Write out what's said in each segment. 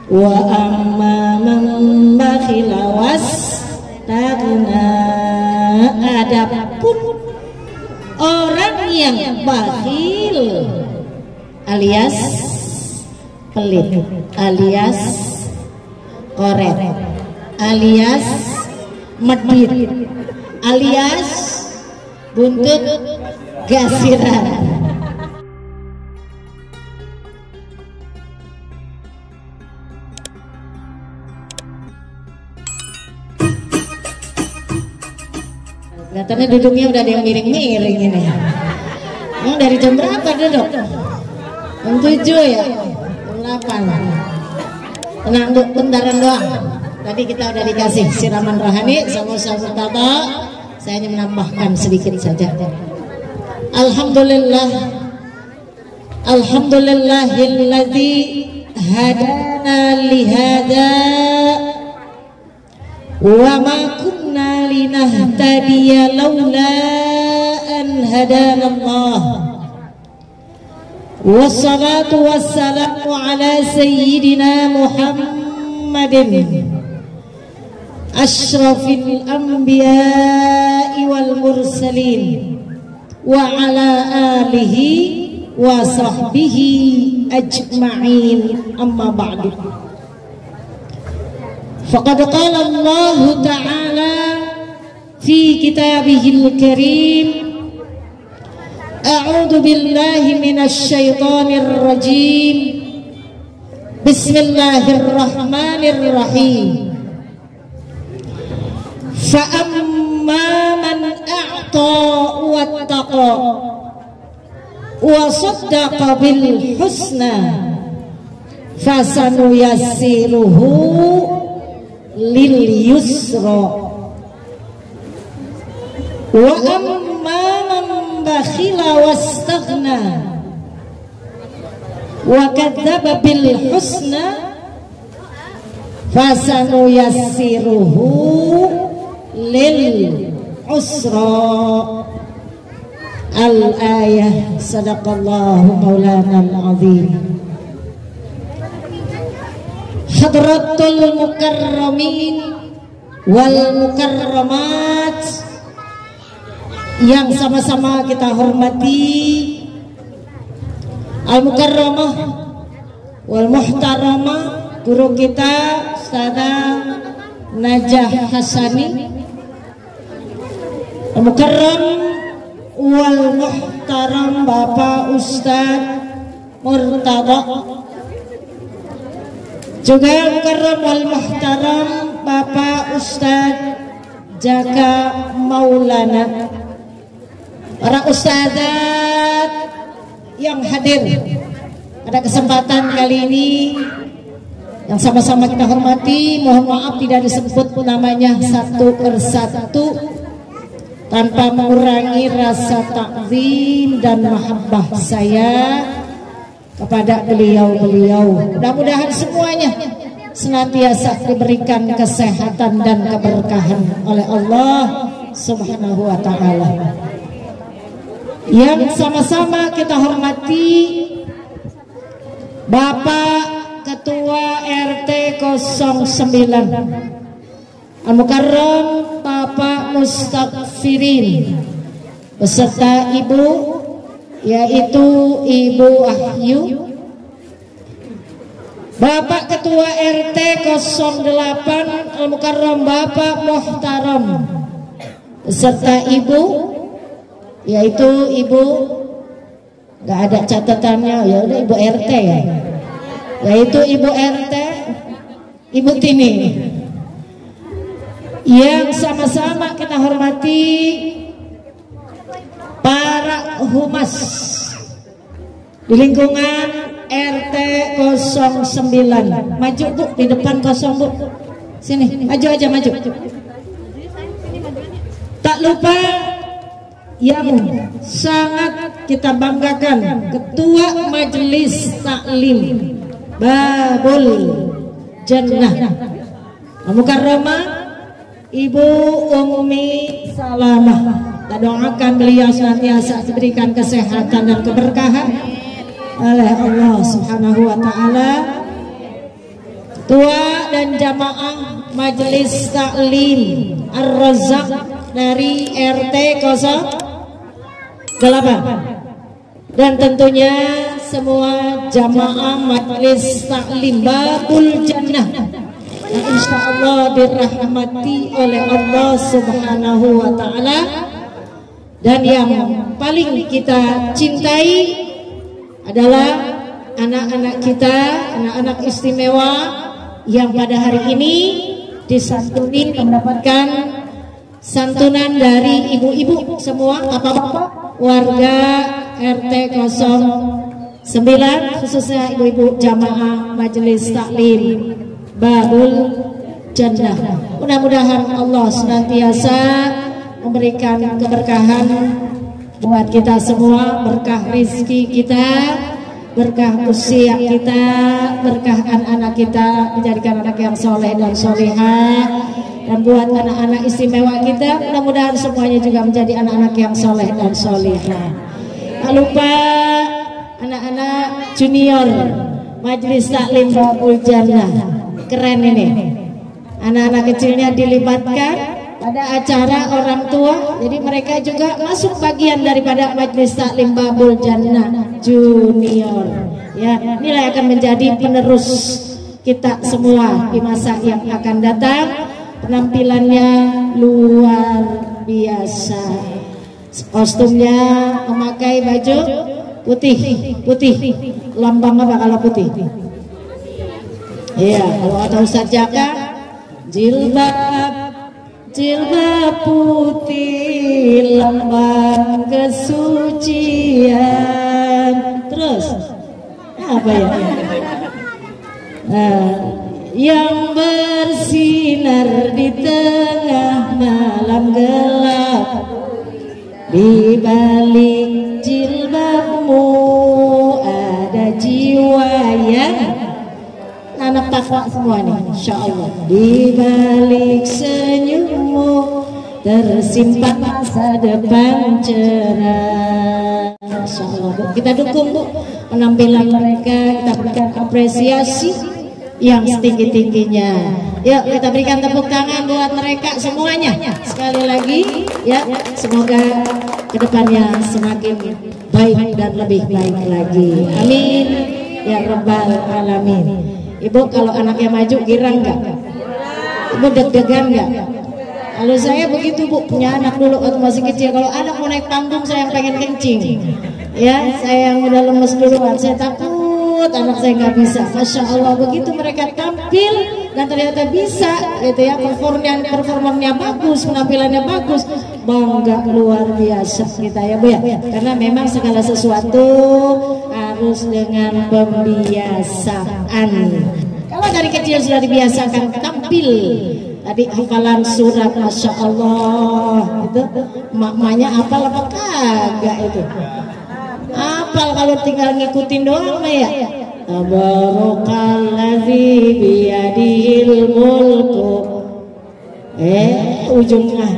Wa amma man bakhila wastaghna, adapun orang yang bakhil alias pelit, alias koret, alias medit, alias buntut gasiran. Katanya duduknya udah ada yang miring-miring ini. Emang dari jam berapa duduk? Jam 7 ya? Jam 8. Tenang Bu, bentaran doang. Tadi kita udah dikasih siraman rohani sama Ustaz Murtada. Saya hanya menambahkan sedikit saja. Alhamdulillah, alhamdulillahilladzi hadana lihada wa ma kunna linahtadiya laula an hadana Allah. Wassalatu wassalamu ala sayyidina Muhammadin asyrafil anbiya'i wal mursalin wa ala alihi wa sahbihi ajma'in, amma ba'du. Faqad qala Allah ta'ala fi kitabihil karim, a'udzu billahi minasy syaithanir rajim, bismillahirrahmanirrahim. Fa amma man a'ta wattaqa wa saddaqa bil husna fasanuyassiruhu lil yusra wa amma man bakhila wastaghna wa kadzdzaba bil husna fasanuyassiruhu lil usra. Al-ayah. Sadaqallahu maulana al-azim. Hadratul mukarramin wal mukarramat yang sama-sama kita hormati, al-mukarramah wal muhtaramah, guru kita Ustazah Najah Hasani, al-mukarram wal muhtaram Bapak Ustaz Murtada, juga al-mukarram wal muhtaram Bapak Ustaz Jaka Maulana, para ustazat yang hadir pada kesempatan kali ini yang sama-sama kita hormati. Mohon maaf tidak disebut namanya satu persatu tanpa mengurangi rasa takzim dan mahabbah saya kepada beliau-beliau. Mudah-mudahan semuanya senantiasa diberikan kesehatan dan keberkahan oleh Allah Subhanahu wa ta'ala. Yang sama-sama kita hormati Bapak Ketua RT 09 Al-Mukarram Bapak Mustaghfirin beserta Ibu, yaitu Ibu Ahyu, Bapak Ketua RT 08 Al-Mukarram Bapak Muhtaram beserta Ibu, yaitu Ibu, nggak ada catatannya, ya udah Ibu RT ya, yaitu Ibu RT Ibu Tini. Yang sama-sama kita hormati para humas di lingkungan RT 09. Maju Bu, di depan kosong Bu, sini maju aja, maju. Tak lupa yang sangat kita banggakan, Ketua Majelis Taklim Babul Jannah Al-Mukarramah Ibu Ummi Salamah. Kita doakan beliau senantiasa diberikan kesehatan dan keberkahan oleh Allah Subhanahu wa ta'ala. Tua dan jamaah Majelis Taklim Ar-Razzaq dari RT 08, dan tentunya semua jamaah Majelis Taklim Babul Jannah yang insya Allah dirahmati oleh Allah Subhanahu wa Ta'ala, dan yang paling kita cintai adalah anak-anak kita, anak-anak istimewa yang pada hari ini disantuni mendapatkan santunan dari ibu-ibu semua, bapak-bapak warga RT 09, khususnya ibu-ibu jamaah Majelis Taklim Babul Jannah. Mudah-mudahan Allah senantiasa memberikan keberkahan buat kita semua, berkah rizki kita, berkah usia kita, berkah anak-anak kita, menjadikan anak yang soleh dan solehah, dan buat anak-anak istimewa kita, mudah-mudahan semuanya juga menjadi anak-anak yang soleh dan solehah. Tak lupa anak-anak junior Majelis Taklim Babul Jannah, keren ini, anak-anak kecilnya dilibatkan pada acara orang tua, jadi mereka juga masuk bagian daripada Majelis Taklim Babul Jannah Junior. Ya, inilah akan menjadi penerus kita semua di masa yang akan datang. Penampilannya luar biasa. Kostumnya memakai baju putih. Lambang apa kalau putih? Iya, kalau ada Ustaz Jaka, jilbab putih lambang kesucian. Terus apa ya? Yang bersinar di tengah malam gelap, di balik jilbabmu ada jiwa yang anak takwa semua nih, insya Allah. Di balik senyummu tersimpan masa depan cerah. Insya Allah, Bu. Kita dukung, Bu, penampilan mereka, kita berikan apresiasi yang setinggi-tingginya. Yuk kita berikan tepuk tangan buat mereka semuanya. Sekali lagi, ya, semoga kedepannya semakin baik dan lebih baik lagi. Amin ya rabbal alamin. Ibu kalau anaknya maju girang nggak? Ibu deg-degan nggak? Kalau saya begitu, Bu, punya anak dulu waktu masih kecil. Kalau anak mau naik panggung saya yang pengen kencing, ya, saya yang udah lemes duluan, saya takut anak saya nggak bisa. Masya Allah, begitu mereka tampil dan ternyata bisa, gitu ya, performanya bagus, penampilannya bagus, bangga luar biasa kita, ya Bu ya. Karena memang segala sesuatu harus dengan pembiasaan. Kalau dari kecil sudah dibiasakan tampil, tadi hafalan surat, Masya Allah, itu makmanya apal apa kagak itu? Apal kalau tinggal ngikutin doang mah ya. Tabarakalladzi biyadihil mulku. Ujungnya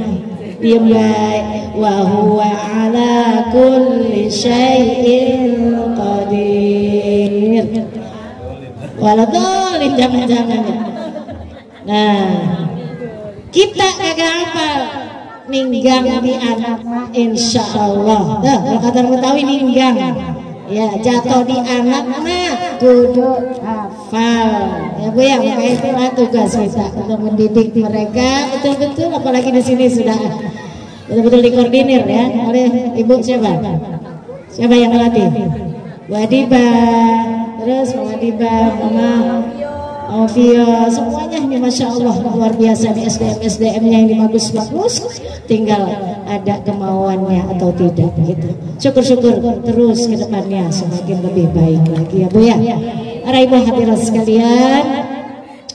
diam baik. Wa huwa ala kulli syai'in qadir. Waladhalin, jangan-jangan ya. Nah, kita kagak hafal, ninggang di anak, insya Allah. Kalau kata Betawi ninggang, ya, jatuh di anak mah kudu hafal, ya Bu ya. Makanya itulah tugas kita untuk mendidik mereka betul-betul, apalagi di sini sudah betul-betul dikoordinir ya oleh Ibu siapa yang melatih? Wadiba, terus Wadiba, Mama Ovio, semuanya ini Masya Allah luar biasa nih, SDM-nya yang bagus-bagus, tinggal ada kemauannya atau tidak gitu. Syukur-syukur terus ke depannya semakin lebih baik lagi ya Bu ya. Para ibu hadirat sekalian,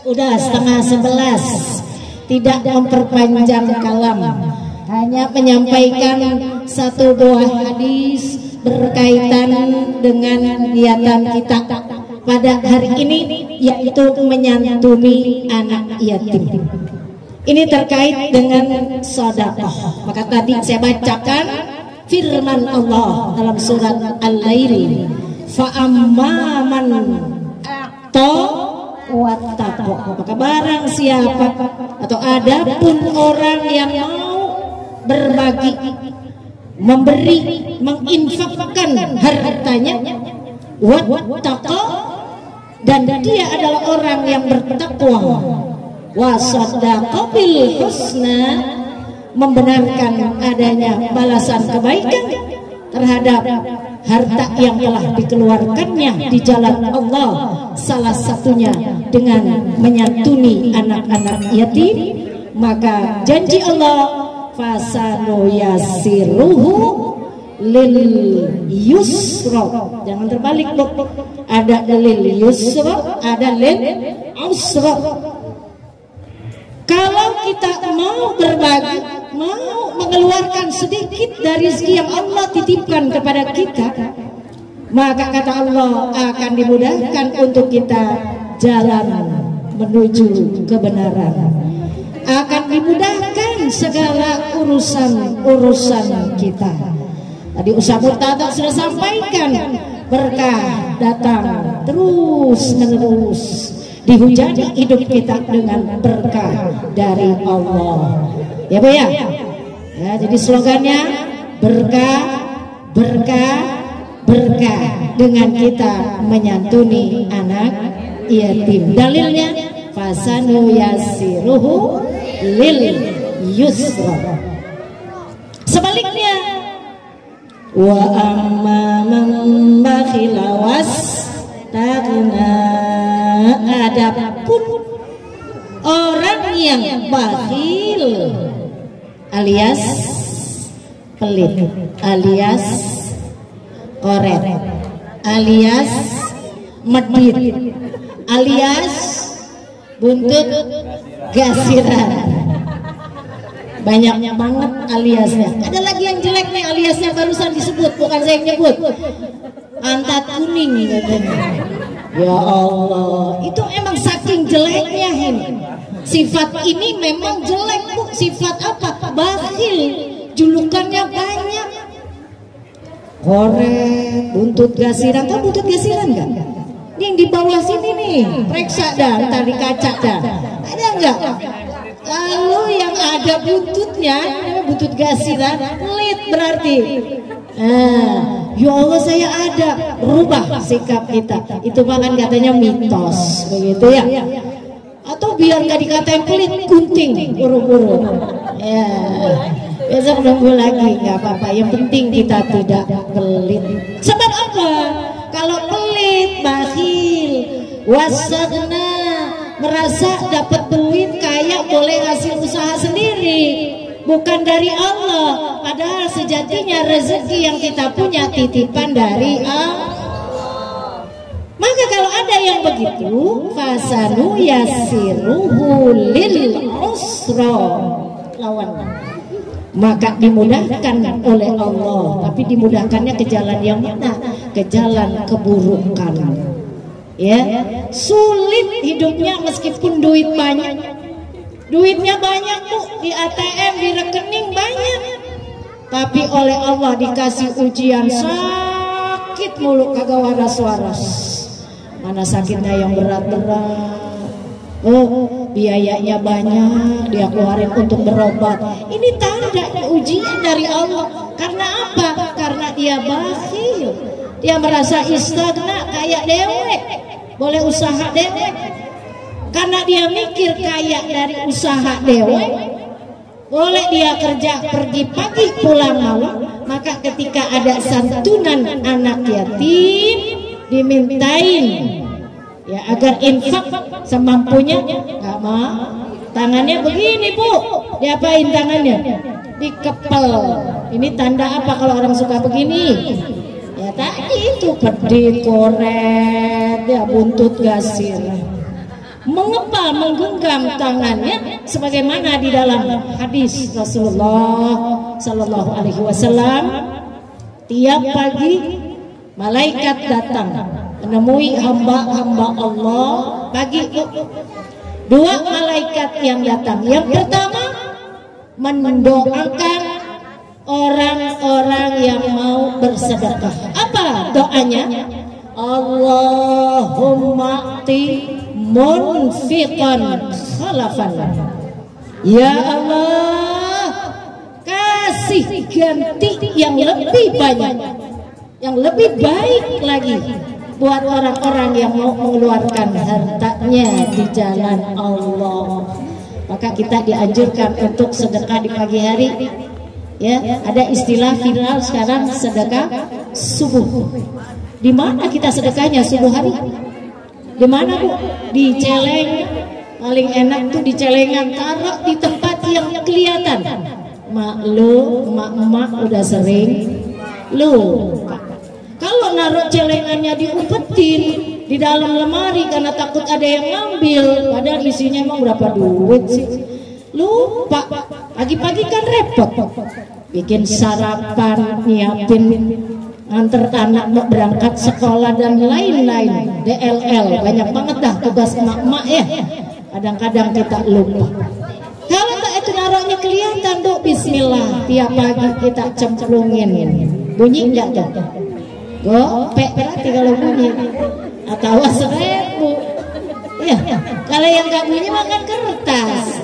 udah 10:30, tidak memperpanjang kalam, hanya menyampaikan satu buah hadis berkaitan dengan kegiatan kita pada hari ini, yaitu menyantuni anak yatim. Ini terkait dengan sedekah. Maka tadi saya bacakan firman Allah dalam surat Al-Lail, fa amman a'ta wattaqwa. Maka barang siapa atau adapun orang yang mau berbagi, memberi, menginfakkan hartanya, wattaqwa, dan dia adalah orang yang bertakwa, wasaddaqa bil husna, membenarkan adanya balasan kebaikan terhadap harta yang telah dikeluarkannya di jalan Allah, salah satunya dengan menyantuni anak-anak yatim, maka janji Allah fasanu yasiruhu lil yusra. Jangan terbalik, Bu. Ada lil yusra, ada lil usra. Kalau kita mau berbagi, mau mengeluarkan sedikit dari rezeki yang Allah titipkan kepada kita, maka kata Allah akan dimudahkan untuk kita jalan menuju kebenaran, akan dimudahkan segala urusan kita. Tadi Ustaz Murtada sudah sampaikan, berkah datang terus menerus, dihujani hidup kita dengan berkah dari Allah. Ya Bu ya. Ya, jadi slogannya berkah, berkah, berkah dengan kita menyantuni anak yatim. Dalilnya fasanu yasiruhu lil yusra. Sebaliknya, wa amma man bakhila wastaghna, adapun orang yang bakhil alias pelit, alias koret, alias medit, alias buntut gasiran. Banyak banget aliasnya. Ada lagi yang jelek nih aliasnya, barusan disebut, bukan saya yang nyebut. Pantat kuning katanya. Ya Allah, itu emang saking jeleknya ini. Sifat ini memang jelek, Bu. Sifat apa? Bakhil. Julukannya banyak. Koret, buntut gasiran. Tahu buntut gasiran enggak? Ini yang di bawah sini nih. Periksa dah, ntar di kaca dah. Ada enggak? Kalau yang ada buntutnya, namanya buntut gasiran, pelit berarti. Ya Allah, saya ada. Rubah sikap kita. Itu bahkan katanya mitos, begitu ya. Atau biar nggak dikatain pelit, gunting, urut-urut. Ya, besok nunggu lagi, nggak apa-apa. Yang penting kita tidak pelit. Sebab apa? Kalau pelit, bakhil, wasagna, merasa dapat duit kaya, boleh hasil usaha sendiri, bukan dari Allah. Padahal sejatinya rezeki yang kita punya titipan dari Allah. Maka kalau ada yang begitu, fasanu yasiruhu lil usra, lawan, maka dimudahkan oleh Allah. Tapi dimudahkannya ke jalan yang mana? Ke jalan keburukan. Ya, sulit hidupnya meskipun duit banyak. Duitnya banyak, Bu, di ATM, di rekening banyak. Tapi oleh Allah dikasih ujian, sakit mulu, kagak waras-waras. Mana sakitnya yang berat-berat. Oh, biayanya banyak dia keluarin untuk berobat. Ini tanda ujian dari Allah. Karena apa? Karena dia bakhil. Dia merasa istighna, kayak dewek, boleh usaha dewek. Karena dia mikir kaya dari usaha dewek, boleh dia kerja pergi pagi pulang malam. Maka ketika ada santunan anak yatim, dimintain ya agar infak semampunya, nggak mau. Tangannya begini, Bu, diapain tangannya? Dikepel. Ini tanda apa kalau orang suka begini? Ya tadi itu pedih, koret, ya buntut gasiran, mengepal, menggenggam tangannya, sebagaimana di dalam hadis Rasulullah Sallallahu Alaihi Wasallam. Tiap pagi malaikat datang menemui hamba-hamba Allah pagi. Dua malaikat yang datang. Yang pertama mendoakan orang-orang yang mau bersedekah. Apa doanya? Allahumma ati munfiqan khalafan. Ya Allah, kasih ganti yang lebih banyak, yang lebih baik lagi buat orang-orang yang mau mengeluarkan hartanya di jalan Allah. Maka kita dianjurkan untuk sedekah di pagi hari. Ya, ada istilah viral sekarang, sedekah subuh. Di mana kita sedekahnya subuh hari? Di mana, Bu? Di celeng. Paling enak tuh di celengan, taruh di tempat yang kelihatan. Maklum, emak-emak udah sering lupa. Kalau naruh celengannya diumpetin di dalam lemari karena takut ada yang ngambil, padahal isinya emang berapa duit sih? Lupa. Pagi-pagi kan repot, bikin sarapan, nyiapin antar anak mau berangkat sekolah dan lain-lain. DLL banyak banget dah tugas emak-emak ya. Kadang-kadang kita lupa. Kalau tak itu naruhnya kelihatan tuh, bismillah, tiap pagi kita cemplungin. Bunyi enggak tuh? Gopek berarti kalau bunyi. Atau 1000. Ya, kalau yang nggak bunyi makan kertas.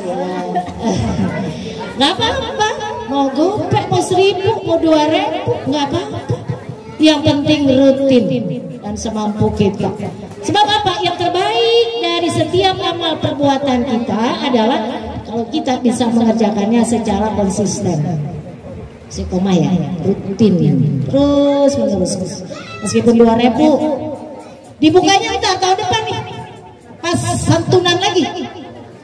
Nggak apa-apa. Mau gopek, mau 1000, mau 2000, nggak apa-apa. Yang penting rutin dan semampu kita. Sebab apa? Yang terbaik dari setiap amal perbuatan kita adalah kalau kita bisa mengerjakannya secara konsisten. Istiqomah ya, rutin, terus menerus. Meskipun 2000, dibukanya entah tahun depan nih, pas santunan lagi.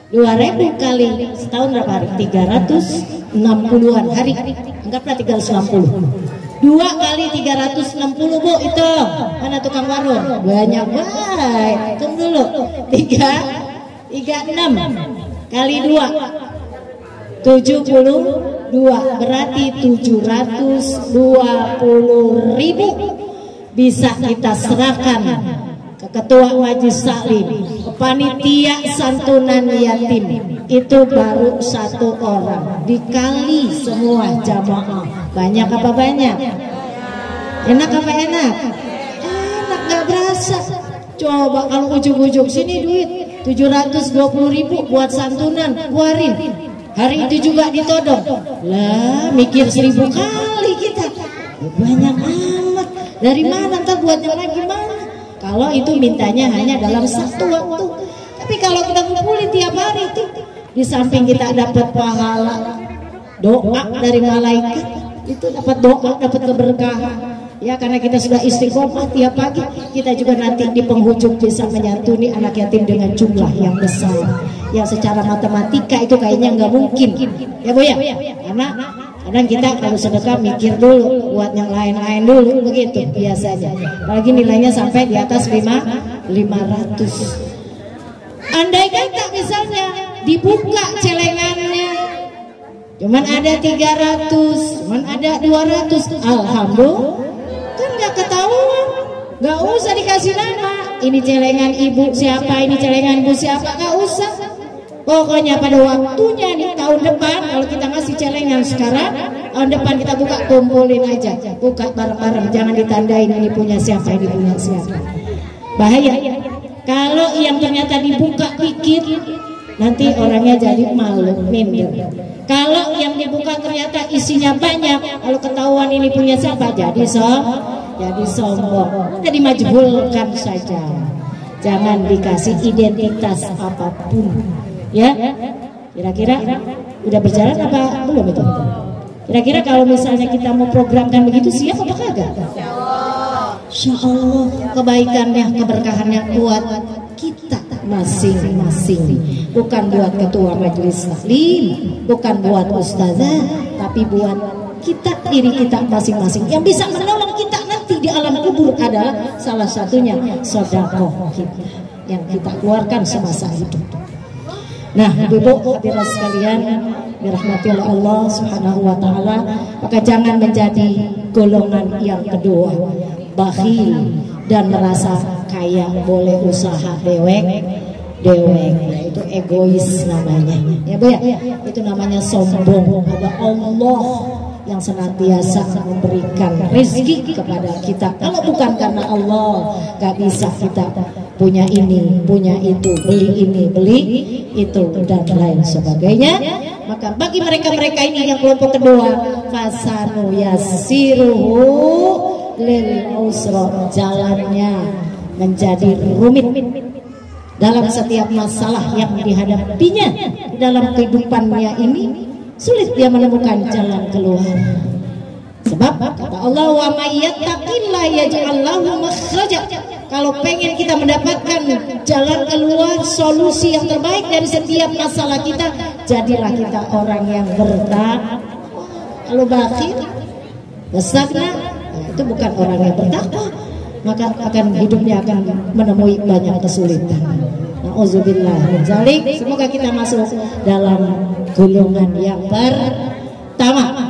2000 kali setahun berapa hari? 360-an hari. Anggaplah 360. 2 kali 360, Bu, itu mana tukang warung? Banyak banget. Hitung dulu. 36 kali 2 72, berarti 720.000 bisa kita serahkan ke ketua majelis taklim, ke panitia santunan yatim. Itu baru 1 orang dikali semua jamaah. Banyak apa banyak? Enak apa enak? Enak, nggak berasa. Coba kalau ujung-ujung sini duit 720.000 buat santunan, keluarin. Hari itu juga ditodong. Lah, mikir 1000 kali kita. Banyak amat. Dari mana ntar buatnya lagi mana? Kalau itu mintanya hanya dalam 1 waktu. Tapi kalau kita kumpulin tiap hari itu, di samping kita dapat pahala, doa dari malaikat, itu dapat doa, dapat keberkahan. Ya, karena kita sudah istiqomah tiap pagi, kita juga nanti di penghujung bisa menyantuni anak yatim dengan jumlah yang besar. Yang secara matematika itu kayaknya nggak mungkin, ya Bu ya. Karena kadang kita kalau sedekah mikir dulu buat yang lain-lain dulu, begitu biasanya. Apalagi nilainya sampai di atas 500. Andai kata misalnya dibuka celengannya, cuman ada 300, cuman ada 200, alhamdulillah. Kan nggak ketahuan, nggak usah dikasih nama. Ini celengan ibu siapa, ini celengan ibu siapa, nggak usah. Pokoknya pada waktunya nih tahun depan, kalau kita ngasih celengan sekarang, tahun depan kita buka, kumpulin aja, buka bareng-bareng, jangan ditandain ini punya siapa, ini punya siapa. Bahaya. Kalau yang ternyata dibuka dikit, nanti orangnya jadi malu, minder. Kalau yang dibuka ternyata isinya banyak, kalau ketahuan ini punya siapa, jadi sombong, jadi majbulkan saja. Jangan dikasih identitas apapun, ya. Kira-kira udah berjalan apa belum itu? Kira-kira kalau misalnya kita mau programkan begitu, siap apa kagak? Insya Allah kebaikannya, keberkahannya buat kita masing-masing, bukan buat ketua majelis taklim, bukan buat ustazah, tapi buat kita, diri kita masing-masing. Yang bisa menolong kita nanti di alam kubur adalah salah satunya sedekah kita yang kita keluarkan semasa hidup. Nah, Ibu hadirat sekalian, dirahmati oleh Allah Subhanahu wa taala, maka jangan menjadi golongan yang kedua, bakhil dan merasa kaya, boleh usaha dewek, yaitu egois namanya. Ya Bu ya, itu namanya sombong. Ada Allah yang senantiasa memberikan rezeki kepada kita. Kalau bukan karena Allah, gak bisa kita punya ini, punya itu, beli ini, beli itu, dan lain sebagainya. Maka bagi mereka-mereka ini yang kelompok kedua, fasanu yasiruhu lil usra, jalannya menjadi rumit dalam setiap masalah yang dihadapinya dalam kehidupannya ini. Sulit dia menemukan jalan keluar. Sebab kata Allah, wa may yattaqillaha yaj'al lahu makhraja. Kalau pengen kita mendapatkan jalan keluar, solusi yang terbaik dari setiap masalah kita, jadilah kita orang yang bertakwa. Kalau bakhil, besarnya, itu bukan orang yang bertakwa, maka akan hidupnya akan menemui banyak kesulitan. Nauzubillah min dzalik. Semoga kita masuk dalam golongan yang pertama.